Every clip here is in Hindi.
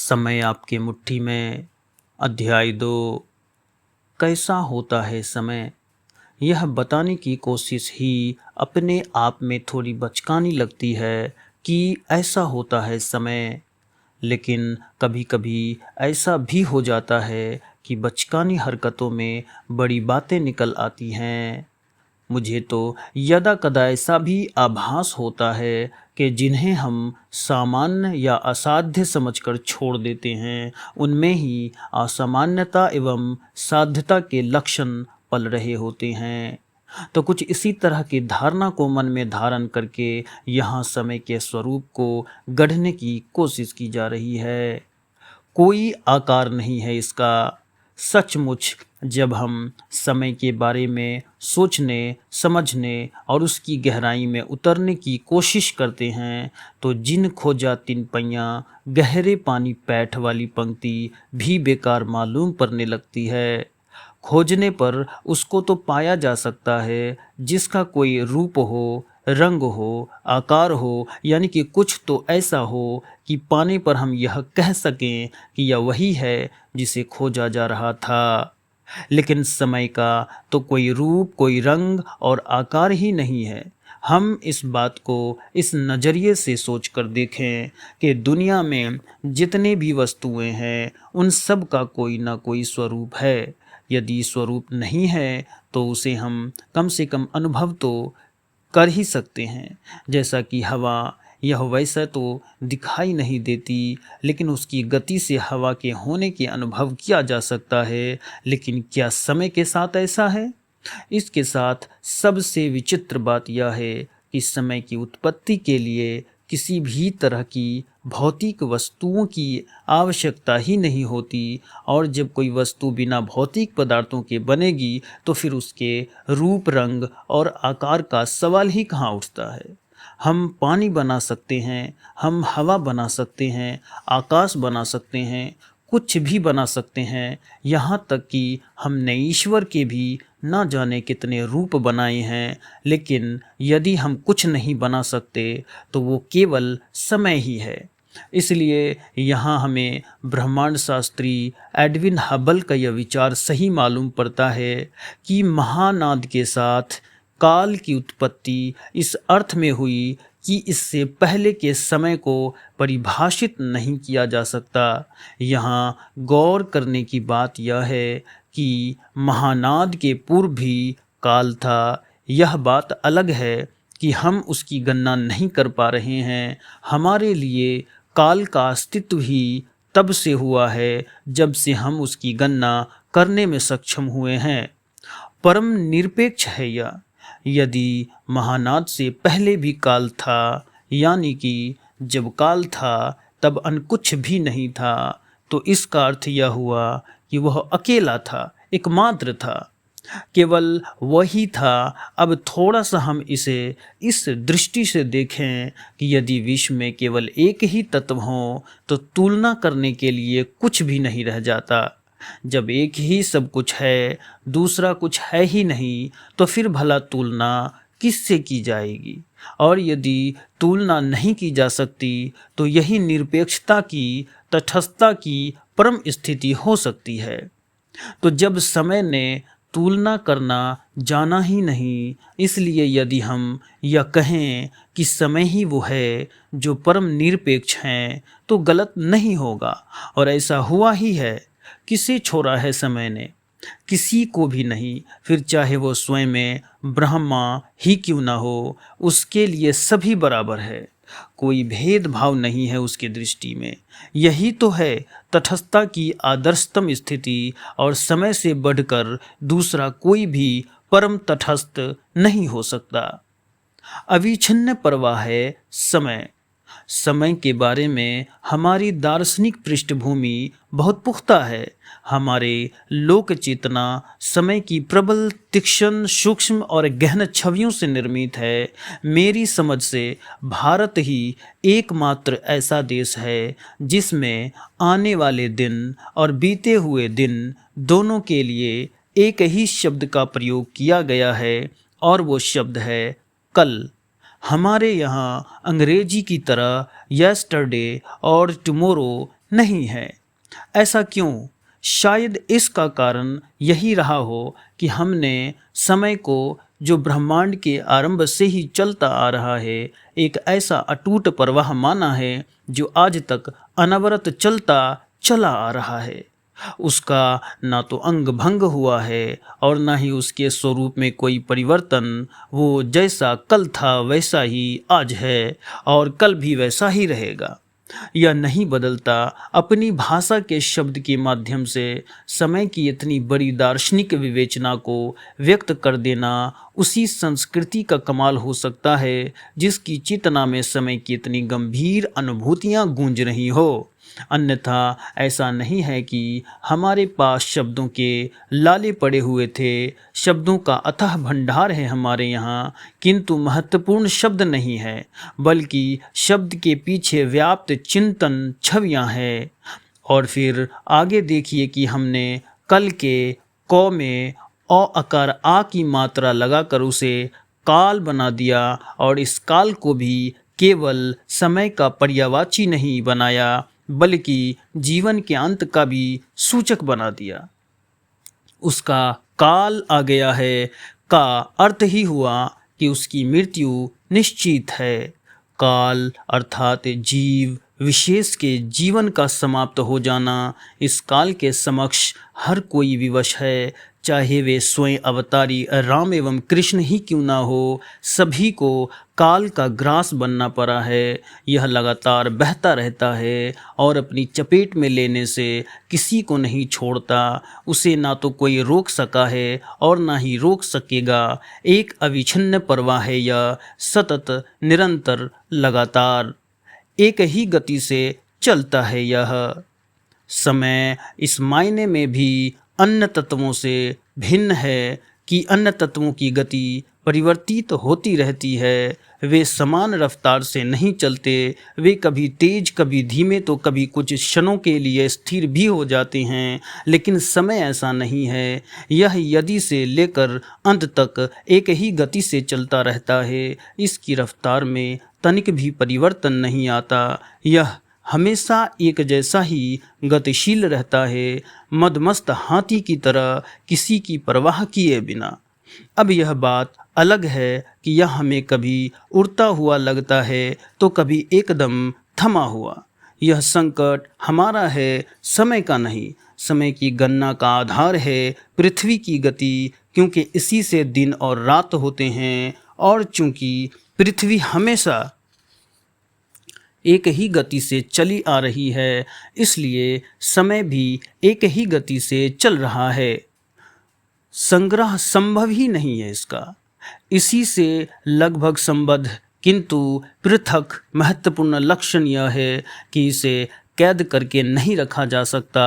समय आपकी मुट्ठी में। अध्याय 2। कैसा होता है समय? यह बताने की कोशिश ही अपने आप में थोड़ी बचकानी लगती है कि ऐसा होता है समय। लेकिन कभी कभी ऐसा भी हो जाता है कि बचकानी हरकतों में बड़ी बातें निकल आती हैं। मुझे तो यदा कदा ऐसा भी आभास होता है कि जिन्हें हम सामान्य या असाध्य समझकर छोड़ देते हैं, उनमें ही असामान्यता एवं साध्यता के लक्षण पल रहे होते हैं। तो कुछ इसी तरह की धारणा को मन में धारण करके यहाँ समय के स्वरूप को गढ़ने की कोशिश की जा रही है। कोई आकार नहीं है इसका। सचमुच जब हम समय के बारे में सोचने, समझने और उसकी गहराई में उतरने की कोशिश करते हैं तो जिन खोजा तिन पैया गहरे पानी पैठ वाली पंक्ति भी बेकार मालूम पड़ने लगती है। खोजने पर उसको तो पाया जा सकता है जिसका कोई रूप हो, रंग हो, आकार हो, यानी कि कुछ तो ऐसा हो कि पाने पर हम यह कह सकें कि यह वही है जिसे खोजा जा रहा था। लेकिन समय का तो कोई रूप, कोई रंग और आकार ही नहीं है। हम इस बात को इस नज़रिए से सोच कर देखें कि दुनिया में जितने भी वस्तुएं हैं उन सब का कोई ना कोई स्वरूप है। यदि स्वरूप नहीं है तो उसे हम कम से कम अनुभव तो कर ही सकते हैं। जैसा कि हवा, यह वैसा तो दिखाई नहीं देती, लेकिन उसकी गति से हवा के होने के अनुभव किया जा सकता है। लेकिन क्या समय के साथ ऐसा है? इसके साथ सबसे विचित्र बात यह है कि समय की उत्पत्ति के लिए किसी भी तरह की भौतिक वस्तुओं की आवश्यकता ही नहीं होती, और जब कोई वस्तु बिना भौतिक पदार्थों के बनेगी तो फिर उसके रूप, रंग और आकार का सवाल ही कहाँ उठता है। हम पानी बना सकते हैं, हम हवा बना सकते हैं, आकाश बना सकते हैं, कुछ भी बना सकते हैं। यहाँ तक कि हमने ईश्वर के भी ना जाने कितने रूप बनाए हैं। लेकिन यदि हम कुछ नहीं बना सकते तो वो केवल समय ही है। इसलिए यहाँ हमें ब्रह्मांड शास्त्री एडविन हबल का यह विचार सही मालूम पड़ता है कि महानाद के साथ काल की उत्पत्ति इस अर्थ में हुई कि इससे पहले के समय को परिभाषित नहीं किया जा सकता। यहाँ गौर करने की बात यह है कि महानाद के पूर्व भी काल था। यह बात अलग है कि हम उसकी गणना नहीं कर पा रहे हैं। हमारे लिए काल का अस्तित्व ही तब से हुआ है जब से हम उसकी गणना करने में सक्षम हुए हैं। परम निरपेक्ष है यह। यदि महानाद से पहले भी काल था, यानी कि जब काल था तब अन्य कुछ भी नहीं था, तो इसका अर्थ यह हुआ कि वह अकेला था, एकमात्र था, केवल वही था। अब थोड़ा सा हम इसे इस दृष्टि से देखें कि यदि विश्व में केवल एक ही तत्व हो तो तुलना करने के लिए कुछ भी नहीं रह जाता। जब एक ही सब कुछ है, दूसरा कुछ है ही नहीं, तो फिर भला तुलना किससे की जाएगी? और यदि तुलना नहीं की जा सकती तो यही निरपेक्षता की, तटस्थता की परम स्थिति हो सकती है। तो जब समय ने तुलना करना जाना ही नहीं, इसलिए यदि हम यह कहें कि समय ही वो है जो परम निरपेक्ष हैं तो गलत नहीं होगा। और ऐसा हुआ ही है। किसे छोड़ा है समय ने? किसी को भी नहीं। फिर चाहे वो स्वयं में ब्रह्मा ही क्यों ना हो, उसके लिए सभी बराबर है। कोई भेदभाव नहीं है उसकी दृष्टि में। यही तो है तटस्थता की आदर्शतम स्थिति, और समय से बढ़कर दूसरा कोई भी परम तटस्थ नहीं हो सकता। अविच्छिन्न प्रवाह है समय। समय के बारे में हमारी दार्शनिक पृष्ठभूमि बहुत पुख्ता है। हमारे लोक चेतना समय की प्रबल, तीक्ष्ण, सूक्ष्म और गहन छवियों से निर्मित है। मेरी समझ से भारत ही एकमात्र ऐसा देश है जिसमें आने वाले दिन और बीते हुए दिन दोनों के लिए एक ही शब्द का प्रयोग किया गया है, और वो शब्द है कल। हमारे यहाँ अंग्रेजी की तरह यस्टरडे और टुमारो नहीं है। ऐसा क्यों? शायद इसका कारण यही रहा हो कि हमने समय को, जो ब्रह्मांड के आरंभ से ही चलता आ रहा है, एक ऐसा अटूट प्रवाह माना है जो आज तक अनवरत चलता चला आ रहा है। उसका ना तो अंग भंग हुआ है और ना ही उसके स्वरूप में कोई परिवर्तन। वो जैसा कल था वैसा ही आज है और कल भी वैसा ही रहेगा। यह नहीं बदलता। अपनी भाषा के शब्द के माध्यम से समय की इतनी बड़ी दार्शनिक विवेचना को व्यक्त कर देना उसी संस्कृति का कमाल हो सकता है जिसकी चेतना में समय की इतनी गंभीर अनुभूतियां गूंज रही हो। अन्यथा ऐसा नहीं है कि हमारे पास शब्दों के लाले पड़े हुए थे। शब्दों का अथाह भंडार है हमारे यहाँ, किंतु महत्वपूर्ण शब्द नहीं है, बल्कि शब्द के पीछे व्याप्त चिंतन छवियाँ हैं। और फिर आगे देखिए कि हमने कल के कौ में अ आकार आ की मात्रा लगाकर उसे काल बना दिया और इस काल को भी केवल समय का पर्यायवाची नहीं बनाया बल्कि जीवन के अंत का भी सूचक बना दिया। उसका काल आ गया है का अर्थ ही हुआ कि उसकी मृत्यु निश्चित है। काल अर्थात जीव विशेष के जीवन का समाप्त हो जाना। इस काल के समक्ष हर कोई विवश है, चाहे वे स्वयं अवतारी राम एवं कृष्ण ही क्यों ना हो। सभी को काल का ग्रास बनना पड़ा है। यह लगातार बहता रहता है और अपनी चपेट में लेने से किसी को नहीं छोड़ता। उसे ना तो कोई रोक सका है और ना ही रोक सकेगा। एक अविच्छिन्न प्रवाह है यह, सतत निरंतर लगातार एक ही गति से चलता है यह। समय इस मायने में भी अन्य तत्वों से भिन्न है कि अन्य तत्वों की गति परिवर्तित होती रहती है। वे समान रफ्तार से नहीं चलते। वे कभी तेज कभी धीमे तो कभी कुछ क्षणों के लिए स्थिर भी हो जाते हैं, लेकिन समय ऐसा नहीं है। यह यदि से लेकर अंत तक एक ही गति से चलता रहता है। इसकी रफ्तार में तनिक भी परिवर्तन नहीं आता। यह हमेशा एक जैसा ही गतिशील रहता है, मदमस्त हाथी की तरह, किसी की परवाह किए बिना। अब यह बात अलग है कि यह हमें कभी उड़ता हुआ लगता है तो कभी एकदम थमा हुआ। यह संकट हमारा है, समय का नहीं। समय की गणना का आधार है पृथ्वी की गति, क्योंकि इसी से दिन और रात होते हैं। और चूंकि पृथ्वी हमेशा एक ही गति से चली आ रही है, इसलिए समय भी एक ही गति से चल रहा है। संग्रह संभव ही नहीं है इसका। इसी से लगभग संबद्ध किंतु पृथक महत्वपूर्ण लक्षण यह है कि इसे कैद करके नहीं रखा जा सकता।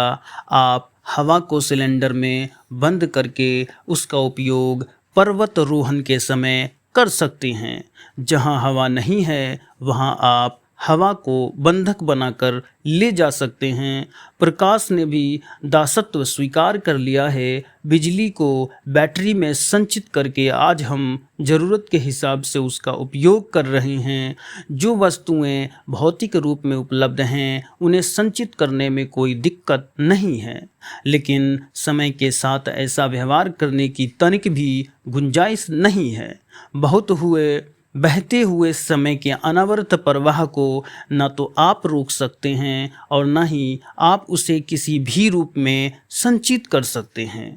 आप हवा को सिलेंडर में बंद करके उसका उपयोग पर्वतारोहण के समय कर सकते हैं। जहां हवा नहीं है वहां आप हवा को बंधक बनाकर ले जा सकते हैं। प्रकाश ने भी दासत्व स्वीकार कर लिया है। बिजली को बैटरी में संचित करके आज हम ज़रूरत के हिसाब से उसका उपयोग कर रहे हैं। जो वस्तुएं भौतिक रूप में उपलब्ध हैं उन्हें संचित करने में कोई दिक्कत नहीं है, लेकिन समय के साथ ऐसा व्यवहार करने की तनिक भी गुंजाइश नहीं है। बहुत हुए बहते हुए समय के अनवरत प्रवाह को न तो आप रोक सकते हैं और न ही आप उसे किसी भी रूप में संचित कर सकते हैं।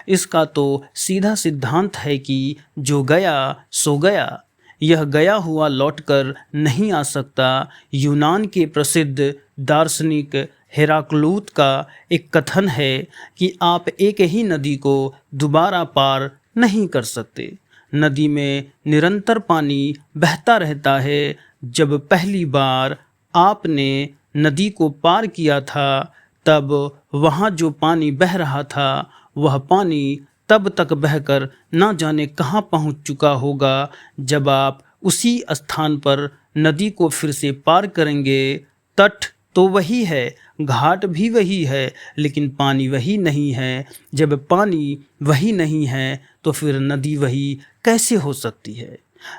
इसका तो सीधा सिद्धांत है कि जो गया सो गया। यह गया हुआ लौटकर नहीं आ सकता। यूनान के प्रसिद्ध दार्शनिक हेराक्लूत का एक कथन है कि आप एक ही नदी को दोबारा पार नहीं कर सकते। नदी में निरंतर पानी बहता रहता है। जब पहली बार आपने नदी को पार किया था तब वहाँ जो पानी बह रहा था वह पानी तब तक बहकर न जाने कहाँ पहुँच चुका होगा। जब आप उसी स्थान पर नदी को फिर से पार करेंगे, तट तो वही है, घाट भी वही है, लेकिन पानी वही नहीं है। जब पानी वही नहीं है तो फिर नदी वही कैसे हो सकती है?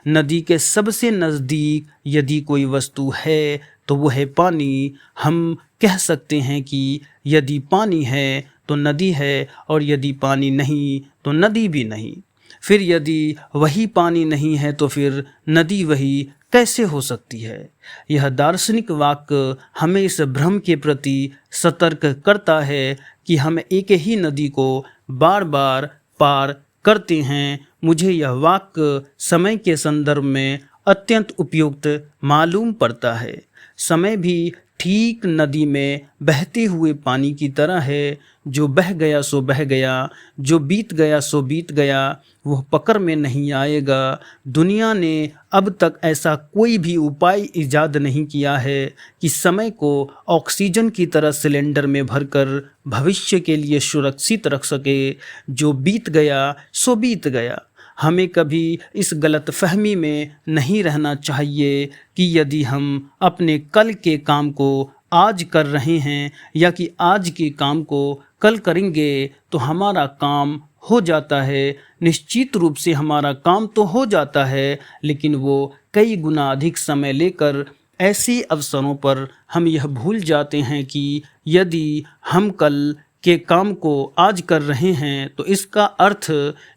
नदी के सबसे नज़दीक यदि कोई वस्तु है तो वो है पानी। हम कह सकते हैं कि यदि पानी है तो नदी है, और यदि पानी नहीं तो नदी भी नहीं। फिर यदि वही पानी नहीं है तो फिर नदी वही कैसे हो सकती है? यह दार्शनिक वाक्य हमें इस भ्रम के प्रति सतर्क करता है कि हम एक ही नदी को बार बार पार करते हैं। मुझे यह वाक्य समय के संदर्भ में अत्यंत उपयुक्त मालूम पड़ता है। समय भी ठीक नदी में बहते हुए पानी की तरह है, जो बह गया सो बह गया, जो बीत गया सो बीत गया, वह पकड़ में नहीं आएगा। दुनिया ने अब तक ऐसा कोई भी उपाय ईजाद नहीं किया है कि समय को ऑक्सीजन की तरह सिलेंडर में भरकर भविष्य के लिए सुरक्षित रख सके। जो बीत गया सो बीत गया। हमें कभी इस गलत फहमी में नहीं रहना चाहिए कि यदि हम अपने कल के काम को आज कर रहे हैं या कि आज के काम को कल करेंगे तो हमारा काम हो जाता है। निश्चित रूप से हमारा काम तो हो जाता है, लेकिन वो कई गुना अधिक समय लेकर ऐसे अवसरों पर हम यह भूल जाते हैं कि यदि हम कल के काम को आज कर रहे हैं तो इसका अर्थ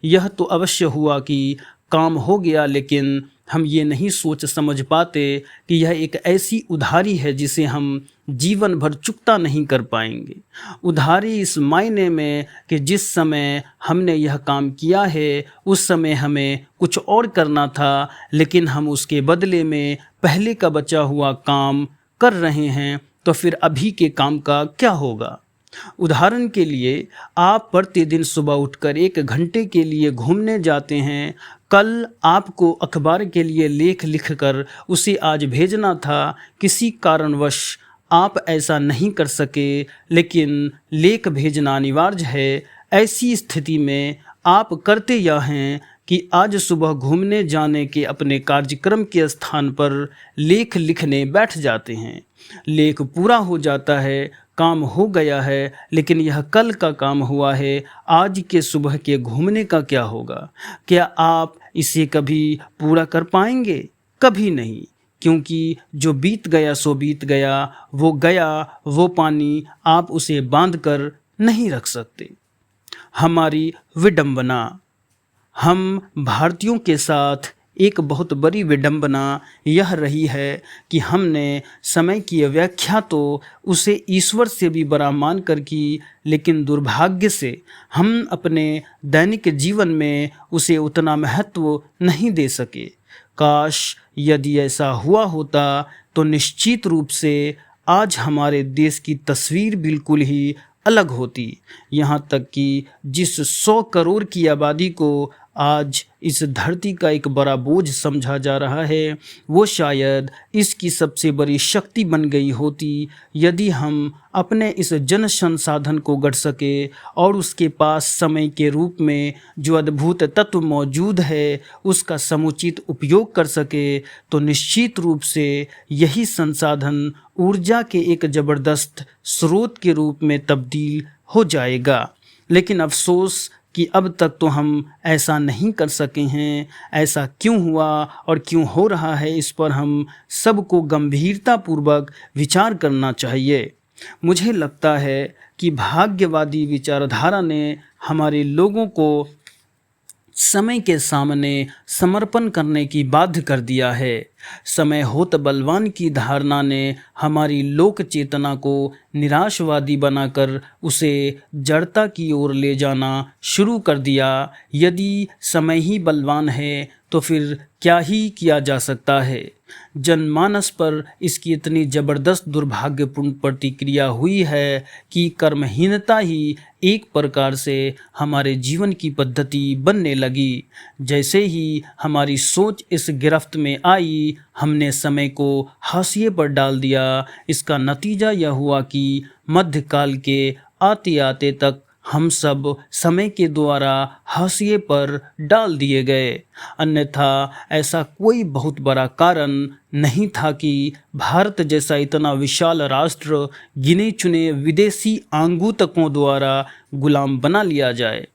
यह तो अवश्य हुआ कि काम हो गया, लेकिन हम ये नहीं सोच समझ पाते कि यह एक ऐसी उधारी है जिसे हम जीवन भर चुकता नहीं कर पाएंगे। उधारी इस मायने में कि जिस समय हमने यह काम किया है उस समय हमें कुछ और करना था, लेकिन हम उसके बदले में पहले का बचा हुआ काम कर रहे हैं, तो फिर अभी के काम का क्या होगा? उदाहरण के लिए, आप प्रतिदिन सुबह उठकर 1 घंटे के लिए घूमने जाते हैं। कल आपको अखबार के लिए लेख लिखकर उसे आज भेजना था, किसी कारणवश आप ऐसा नहीं कर सके, लेकिन लेख भेजना अनिवार्य है। ऐसी स्थिति में आप करते यह हैं कि आज सुबह घूमने जाने के अपने कार्यक्रम के स्थान पर लेख लिखने बैठ जाते हैं। लेख पूरा हो जाता है, काम हो गया है, लेकिन यह कल का काम हुआ है। आज के सुबह के घूमने का क्या होगा? क्या आप इसे कभी पूरा कर पाएंगे? कभी नहीं, क्योंकि जो बीत गया सो बीत गया। वो पानी आप उसे बांध कर नहीं रख सकते। हमारी विडंबना, हम भारतीयों के साथ एक बहुत बड़ी विडंबना यह रही है कि हमने समय की व्याख्या तो उसे ईश्वर से भी बड़ा मानकर की, लेकिन दुर्भाग्य से हम अपने दैनिक जीवन में उसे उतना महत्व नहीं दे सके। काश यदि ऐसा हुआ होता तो निश्चित रूप से आज हमारे देश की तस्वीर बिल्कुल ही अलग होती। यहाँ तक कि जिस 100 करोड़ की आबादी को आज इस धरती का एक बड़ा बोझ समझा जा रहा है, वो शायद इसकी सबसे बड़ी शक्ति बन गई होती यदि हम अपने इस जन संसाधन को गढ़ सके और उसके पास समय के रूप में जो अद्भुत तत्व मौजूद है उसका समुचित उपयोग कर सके, तो निश्चित रूप से यही संसाधन ऊर्जा के एक ज़बरदस्त स्रोत के रूप में तब्दील हो जाएगा। लेकिन अफसोस कि अब तक तो हम ऐसा नहीं कर सके हैं। ऐसा क्यों हुआ और क्यों हो रहा है, इस पर हम सबको गंभीरतापूर्वक विचार करना चाहिए। मुझे लगता है कि भाग्यवादी विचारधारा ने हमारे लोगों को समय के सामने समर्पण करने की बाध्य कर दिया है। समय होत बलवान की धारणा ने हमारी लोक चेतना को निराशवादी बनाकर उसे जड़ता की ओर ले जाना शुरू कर दिया। यदि समय ही बलवान है तो फिर क्या ही किया जा सकता है। जनमानस पर इसकी इतनी जबरदस्त दुर्भाग्यपूर्ण प्रतिक्रिया हुई है कि कर्महीनता ही एक प्रकार से हमारे जीवन की पद्धति बनने लगी। जैसे ही हमारी सोच इस गिरफ्त में आई, हमने समय को हाशिए पर डाल दिया। इसका नतीजा यह हुआ कि मध्यकाल के आते आते तक हम सब समय के द्वारा हाशिए पर डाल दिए गए। अन्यथा ऐसा कोई बहुत बड़ा कारण नहीं था कि भारत जैसा इतना विशाल राष्ट्र गिने चुने विदेशी आंगूतकों द्वारा गुलाम बना लिया जाए।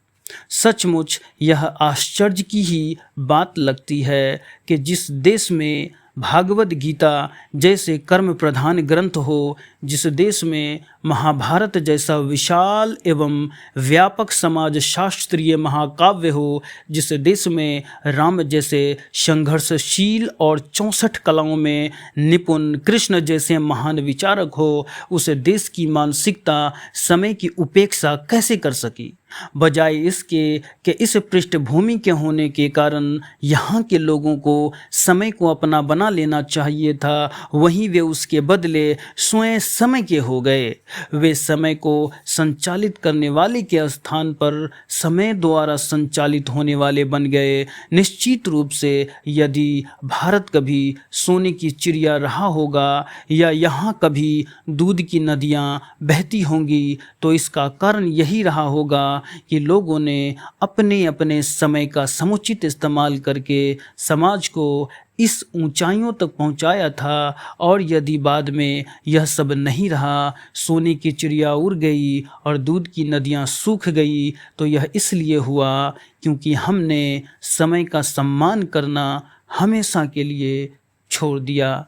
सचमुच यह आश्चर्य की ही बात लगती है कि जिस देश में भागवत गीता जैसे कर्म प्रधान ग्रंथ हो, जिस देश में महाभारत जैसा विशाल एवं व्यापक समाज शास्त्रीय महाकाव्य हो, जिस देश में राम जैसे संघर्षशील और 64 कलाओं में निपुण कृष्ण जैसे महान विचारक हो, उस देश की मानसिकता समय की उपेक्षा कैसे कर सकी? बजाय इसके कि इस पृष्ठभूमि के होने के कारण यहाँ के लोगों को समय को अपना बना लेना चाहिए था, वहीं वे उसके बदले स्वयं समय के हो गए। वे समय को संचालित करने वाले के स्थान पर समय द्वारा संचालित होने वाले बन गए। निश्चित रूप से यदि भारत कभी सोने की चिड़िया रहा होगा या यहाँ कभी दूध की नदियाँ बहती होंगी, तो इसका कारण यही रहा होगा कि लोगों ने अपने अपने समय का समुचित इस्तेमाल करके समाज को इस ऊंचाइयों तक पहुंचाया था। और यदि बाद में यह सब नहीं रहा, सोने की चिड़िया उड़ गई और दूध की नदियां सूख गई, तो यह इसलिए हुआ क्योंकि हमने समय का सम्मान करना हमेशा के लिए छोड़ दिया।